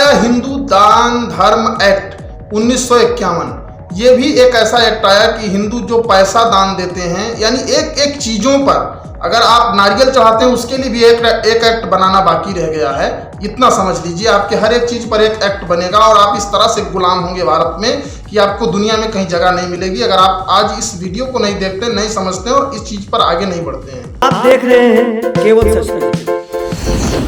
आया हिंदू दान धर्म एक्ट 1951। ये भी एक ऐसा एक्ट आया कि हिंदू जो पैसा दान देते हैं, यानी एक एक चीजों पर, अगर आप नारियल चढ़ाते हैं उसके लिए भी एक एक्ट बनाना बाकी रह गया है। इतना समझ लीजिए, आपके हर एक चीज पर एक एक्ट बनेगा और आप इस तरह से गुलाम होंगे भारत में कि आपको दुनिया में कहीं जगह नहीं मिलेगी अगर आप आज इस वीडियो को नहीं देखते, नहीं समझते और इस चीज पर आगे नहीं बढ़ते हैं। आप देख रहे हैं केवल सच।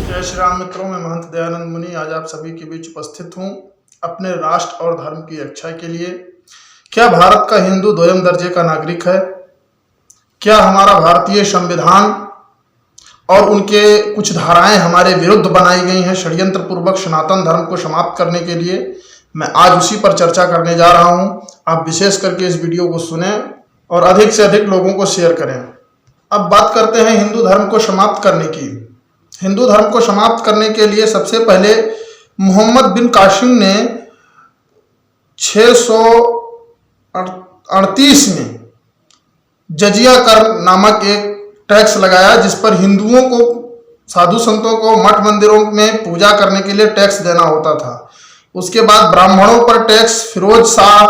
जय श्री राम मित्रों, मैं महंत दयानंद मुनि आज आप सभी के बीच उपस्थित हूँ अपने राष्ट्र और धर्म की रक्षा के लिए। क्या भारत का हिंदू दोयम दर्जे का नागरिक है? क्या हमारा भारतीय संविधान और उनके कुछ धाराएं हमारे विरुद्ध बनाई गई हैं षड्यंत्र पूर्वक सनातन धर्म को समाप्त करने के लिए? मैं आज उसी पर चर्चा करने जा रहा हूं। आप विशेष करके इस वीडियो को सुने और अधिक से अधिक लोगों को शेयर करें। अब बात करते हैं हिंदू धर्म को समाप्त करने की। हिंदू धर्म को समाप्त करने के लिए सबसे पहले मोहम्मद बिन कासिम ने 638 में जजिया कर नामक एक टैक्स लगाया, जिस पर हिंदुओं को, साधु संतों को मठ मंदिरों में पूजा करने के लिए टैक्स देना होता था। उसके बाद ब्राह्मणों पर टैक्स फिरोज शाह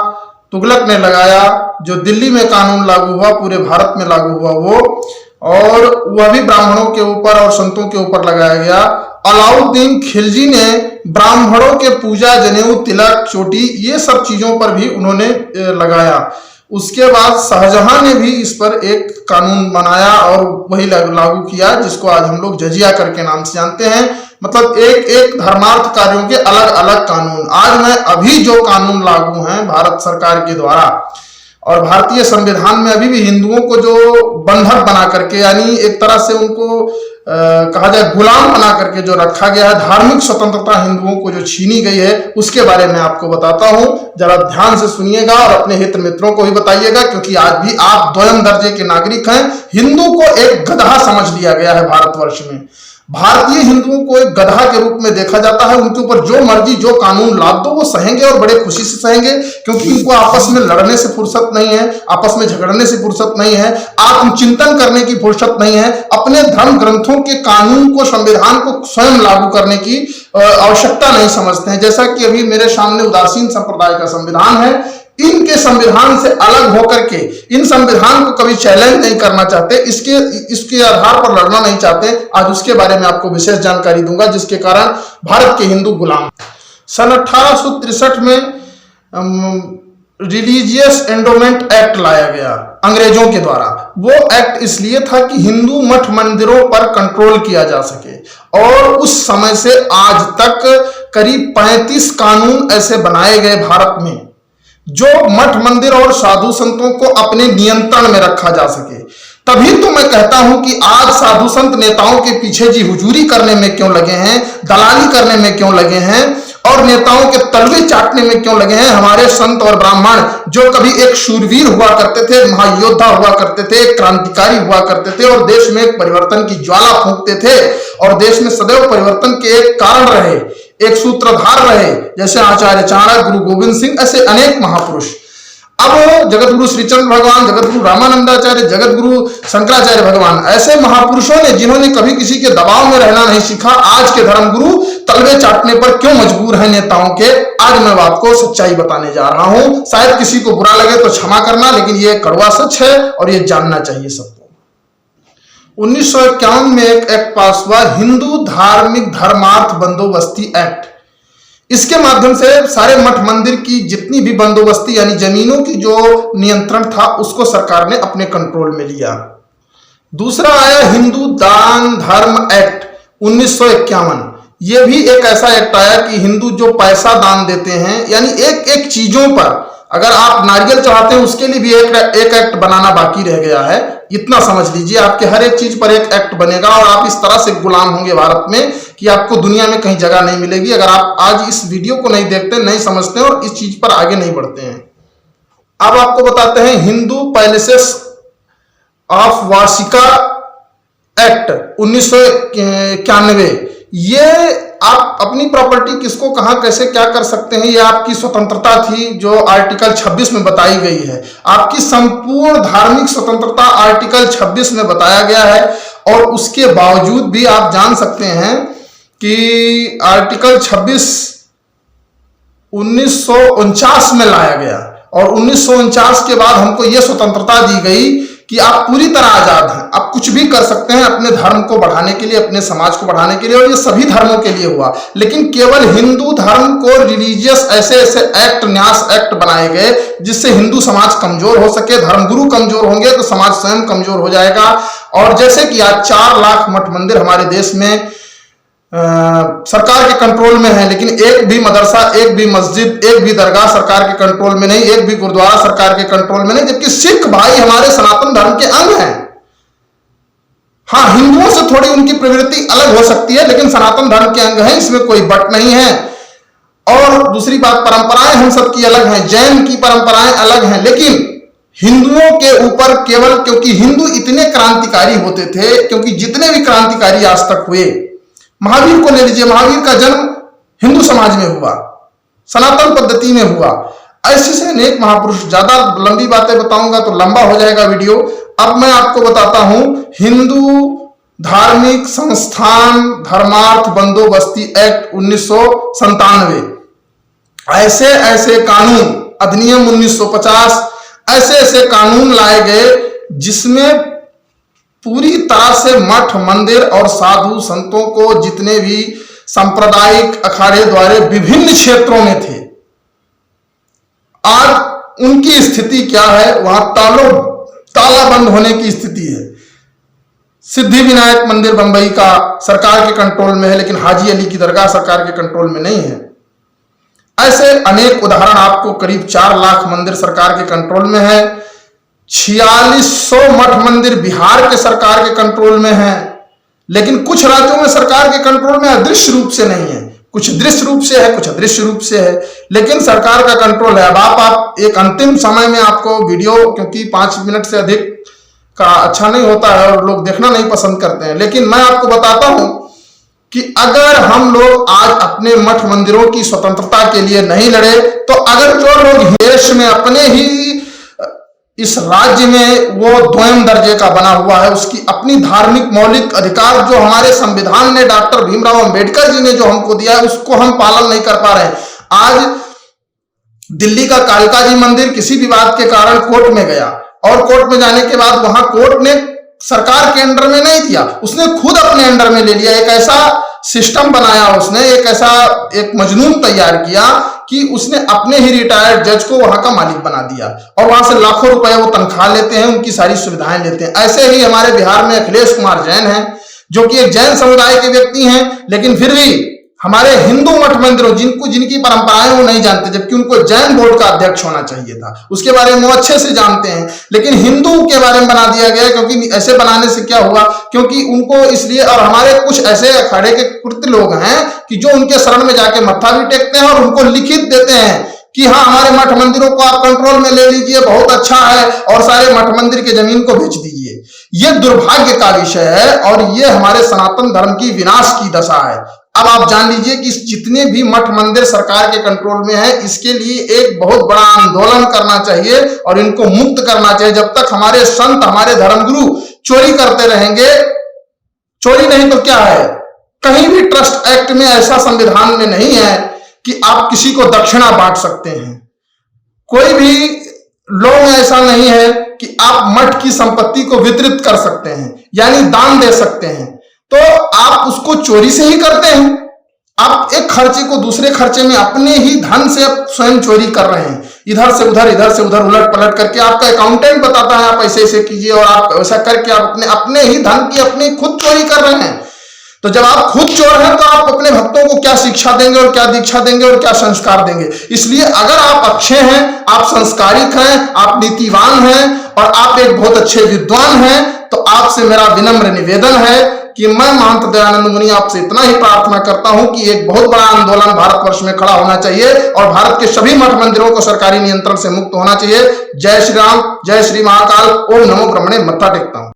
तुगलक ने लगाया, जो दिल्ली में कानून लागू हुआ, पूरे भारत में लागू हुआ वो, और वह भी ब्राह्मणों के ऊपर और संतों के ऊपर लगाया गया। अलाउद्दीन खिलजी ने ब्राह्मणों के पूजा, जनेऊ, तिलक, चोटी, ये सब चीजों पर भी उन्होंने लगाया। उसके बाद शाहजहां ने भी इस पर एक कानून बनाया और वही लागू किया, जिसको आज हम लोग जजिया कर के नाम से जानते हैं। मतलब एक एक धर्मार्थ कार्यों के अलग अलग कानून। आज मैं अभी जो कानून लागू हैं भारत सरकार के द्वारा, और भारतीय संविधान में अभी भी हिंदुओं को जो बंधक बना करके, यानी एक तरह से उनको कहा जाए गुलाम बना करके जो रखा गया है, धार्मिक स्वतंत्रता हिंदुओं को जो छीनी गई है, उसके बारे में आपको बताता हूं। जरा ध्यान से सुनिएगा और अपने हित मित्रों को भी बताइएगा, क्योंकि आज भी आप दोयम दर्जे के नागरिक हैं। हिंदू को एक गधा समझ लिया गया है भारतवर्ष में। भारतीय हिंदुओं को एक गधा के रूप में देखा जाता है। उनके ऊपर जो मर्जी जो कानून लाद दो वो सहेंगे और बड़े खुशी से सहेंगे, क्योंकि इनको आपस में लड़ने से फुर्सत नहीं है, आपस में झगड़ने से फुर्सत नहीं है, आत्मचिंतन करने की फुर्सत नहीं है, अपने धर्म ग्रंथों के कानून को, संविधान को स्वयं लागू करने की आवश्यकता नहीं समझते हैं। जैसा कि अभी मेरे सामने उदासीन संप्रदाय का संविधान है, इनके संविधान से अलग होकर के, इन संविधान को कभी चैलेंज नहीं करना चाहते, इसके आधार पर लड़ना नहीं चाहते। आज उसके बारे में आपको विशेष जानकारी दूंगा, जिसके कारण भारत के हिंदू गुलाम। सन 1863 में रिलीजियस एंडोमेंट एक्ट लाया गया अंग्रेजों के द्वारा। वो एक्ट इसलिए था कि हिंदू मठ मंदिरों पर कंट्रोल किया जा सके, और उस समय से आज तक करीब 35 कानून ऐसे बनाए गए भारत में जो मठ मंदिर और साधु संतों को अपने नियंत्रण में रखा जा सके। तभी तो मैं कहता हूं कि आज साधु संत नेताओं के पीछे जी हुजूरी करने में क्यों लगे हैं, दलाली करने में क्यों लगे हैं, और नेताओं के तलवे चाटने में क्यों लगे हैं। हमारे संत और ब्राह्मण जो कभी एक शूरवीर हुआ करते थे, महायोद्धा हुआ करते थे, क्रांतिकारी हुआ करते थे, और देश में एक परिवर्तन की ज्वाला फूंकते थे, और देश में सदैव परिवर्तन के एक कारण रहे, एक सूत्रधार रहे, जैसे आचार्य चाणक्य, गुरु गोविंद सिंह, ऐसे अनेक महापुरुष। अब जगत गुरु श्रीचंद्र भगवान, जगत गुरु रामानंदाचार्य, जगत गुरु शंकराचार्य भगवान, ऐसे महापुरुषों ने जिन्होंने कभी किसी के दबाव में रहना नहीं सीखा, आज के धर्मगुरु तलवे चाटने पर क्यों मजबूर हैं नेताओं के। आज मैं आपको सच्चाई बताने जा रहा हूं। शायद किसी को बुरा लगे तो क्षमा करना, लेकिन यह कड़वा सच है और यह जानना चाहिए सबको। 1951 में एक एक्ट पास हुआ, हिंदू धार्मिक धर्मार्थ बंदोबस्ती एक्ट। इसके माध्यम से सारे मठ मंदिर की जितनी भी बंदोबस्ती, यानी जमीनों की जो नियंत्रण था, उसको सरकार ने अपने कंट्रोल में लिया। दूसरा आया हिंदू दान धर्म एक्ट 1951। यह भी एक ऐसा एक्ट आया कि हिंदू जो पैसा दान देते हैं, यानी एक एक चीजों पर, अगर आप नारियल चढ़ाते हैं उसके लिए भी एक एक्ट बनाना बाकी रह गया है। इतना समझ लीजिए, आपके हर एक चीज पर एक एक्ट बनेगा और आप इस तरह से गुलाम होंगे भारत में कि आपको दुनिया में कहीं जगह नहीं मिलेगी अगर आप आज इस वीडियो को नहीं देखते, नहीं समझते और इस चीज पर आगे नहीं बढ़ते हैं। अब आपको बताते हैं हिंदू पैलेसेस ऑफ वार्षिका एक्ट 1991। ये आप अपनी प्रॉपर्टी किसको कहां कैसे क्या कर सकते हैं, ये आपकी स्वतंत्रता थी, जो आर्टिकल 26 में बताई गई है। आपकी संपूर्ण धार्मिक स्वतंत्रता आर्टिकल 26 में बताया गया है, और उसके बावजूद भी आप जान सकते हैं कि आर्टिकल 26 1949 में लाया गया और 1949 के बाद हमको यह स्वतंत्रता दी गई कि आप पूरी तरह आजाद हैं, आप कुछ भी कर सकते हैं अपने धर्म को बढ़ाने के लिए, अपने समाज को बढ़ाने के लिए, और ये सभी धर्मों के लिए हुआ। लेकिन केवल हिंदू धर्म को रिलीजियस ऐसे ऐसे एक्ट, न्यास एक्ट बनाए गए जिससे हिंदू समाज कमजोर हो सके। धर्मगुरु कमजोर होंगे तो समाज स्वयं कमजोर हो जाएगा। और जैसे कि आज 4 लाख मठ मंदिर हमारे देश में सरकार के कंट्रोल में है, लेकिन एक भी मदरसा, एक भी मस्जिद, एक भी दरगाह सरकार के कंट्रोल में नहीं, एक भी गुरुद्वारा सरकार के कंट्रोल में नहीं, जबकि सिख भाई हमारे सनातन धर्म के अंग हैं। हाँ, हिंदुओं से थोड़ी उनकी प्रवृत्ति अलग हो सकती है, लेकिन सनातन धर्म के अंग हैं, इसमें कोई बट नहीं है। और दूसरी बात, परंपराएं हम सबकी अलग हैं, जैन की परंपराएं अलग हैं, लेकिन हिंदुओं के ऊपर केवल क्योंकि हिंदू इतने क्रांतिकारी होते थे, क्योंकि जितने भी क्रांतिकारी आज तक हुए, महावीर को ले लीजिए, महावीर का जन्म हिंदू समाज में हुआ, सनातन पद्धति में हुआ। ऐसे से अनेक महापुरुष, ज्यादा लंबी बातें बताऊंगा तो लंबा हो जाएगा वीडियो। अब मैं आपको बताता हूं हिंदू धार्मिक संस्थान धर्मार्थ बंदोबस्ती एक्ट 1997, ऐसे ऐसे कानून, अधिनियम 1950, ऐसे ऐसे कानून लाए गए जिसमें पूरी तरह से मठ मंदिर और साधु संतों को, जितने भी सांप्रदायिक अखाड़े द्वारे विभिन्न क्षेत्रों में थे, आज उनकी स्थिति क्या है, वहां ताला बंद होने की स्थिति है। सिद्धि विनायक मंदिर बंबई का सरकार के कंट्रोल में है, लेकिन हाजी अली की दरगाह सरकार के कंट्रोल में नहीं है। ऐसे अनेक उदाहरण आपको, करीब 4 लाख मंदिर सरकार के कंट्रोल में है। 4600 मठ मंदिर बिहार के सरकार के कंट्रोल में है, लेकिन कुछ राज्यों में सरकार के कंट्रोल में अदृश्य रूप से नहीं है, कुछ दृश्य रूप से है, कुछ अदृश्य रूप से है, लेकिन सरकार का कंट्रोल है। अब आप एक अंतिम समय में आपको वीडियो, क्योंकि 5 मिनट से अधिक का अच्छा नहीं होता है और लोग देखना नहीं पसंद करते हैं, लेकिन मैं आपको बताता हूं कि अगर हम लोग आज अपने मठ मंदिरों की स्वतंत्रता के लिए नहीं लड़े, तो अगर जो लोग देश में अपने ही इस राज्य में वो द्वयम दर्जे का बना हुआ है, उसकी अपनी धार्मिक मौलिक अधिकार जो हमारे संविधान ने, डॉक्टर भीमराव अंबेडकर जी ने जो हमको दिया है, उसको हम पालन नहीं कर पा रहे हैं। आज दिल्ली का कालका जी मंदिर किसी विवाद के कारण कोर्ट में गया, और कोर्ट में जाने के बाद वहां कोर्ट ने सरकार के अंडर में नहीं दिया, उसने खुद अपने अंडर में ले लिया। एक ऐसा सिस्टम बनाया उसने, एक मजनून तैयार किया कि उसने अपने ही रिटायर्ड जज को वहां का मालिक बना दिया, और वहां से लाखों रुपए वो तनख्वाह लेते हैं, उनकी सारी सुविधाएं लेते हैं। ऐसे ही हमारे बिहार में अखिलेश कुमार जैन हैं, जो कि एक जैन समुदाय के व्यक्ति हैं, लेकिन फिर भी हमारे हिंदू मठ मंदिरों, जिनकी परंपराएं वो नहीं जानते, जबकि उनको जैन बोर्ड का अध्यक्ष होना चाहिए था, उसके बारे में वो अच्छे से जानते हैं, लेकिन हिंदू के बारे में बना दिया गया। क्योंकि ऐसे बनाने से क्या हुआ, क्योंकि उनको इसलिए, और हमारे कुछ ऐसे अखाड़े के कुर्त लोग हैं कि जो उनके शरण में जाके मत्था भी टेकते हैं और उनको लिखित देते हैं कि हाँ, हमारे मठ मंदिरों को आप कंट्रोल में ले लीजिए, बहुत अच्छा है, और सारे मठ मंदिर की जमीन को बेच दीजिए। ये दुर्भाग्य का विषय है, और ये हमारे सनातन धर्म की विनाश की दशा है। अब आप जान लीजिए कि जितने भी मठ मंदिर सरकार के कंट्रोल में है, इसके लिए एक बहुत बड़ा आंदोलन करना चाहिए और इनको मुक्त करना चाहिए। जब तक हमारे संत, हमारे धर्मगुरु चोरी करते रहेंगे, चोरी नहीं तो क्या है, कहीं भी ट्रस्ट एक्ट में ऐसा संविधान में नहीं है कि आप किसी को दक्षिणा बांट सकते हैं। कोई भी लॉ में ऐसा नहीं है कि आप मठ की संपत्ति को वितरित कर सकते हैं, यानी दान दे सकते हैं, तो आप उसको चोरी से ही करते हैं। आप एक खर्चे को दूसरे खर्चे में अपने ही धन से स्वयं चोरी कर रहे हैं, इधर से उधर उलट पलट करके। आपका अकाउंटेंट बताता है आप ऐसे ऐसे कीजिए, और आप ऐसा करके आप अपने ही धन की अपनी खुद चोरी कर रहे हैं। तो जब आप खुद चोर हैं, तो आप अपने भक्तों को क्या शिक्षा देंगे और क्या दीक्षा देंगे और क्या संस्कार देंगे। इसलिए अगर आप अच्छे हैं, आप संस्कारिक हैं, आप नीतिवान हैं और आप एक बहुत अच्छे विद्वान हैं, तो आपसे मेरा विनम्र निवेदन है कि मैं महंत दयानंद मुनि आपसे इतना ही प्रार्थना करता हूं कि एक बहुत बड़ा आंदोलन भारतवर्ष में खड़ा होना चाहिए और भारत के सभी मठ मंदिरों को सरकारी नियंत्रण से मुक्त होना चाहिए। जय श्री राम, जय श्री महाकाल, ओम नमो ब्रह्मणे। मत्था टेकता हूं।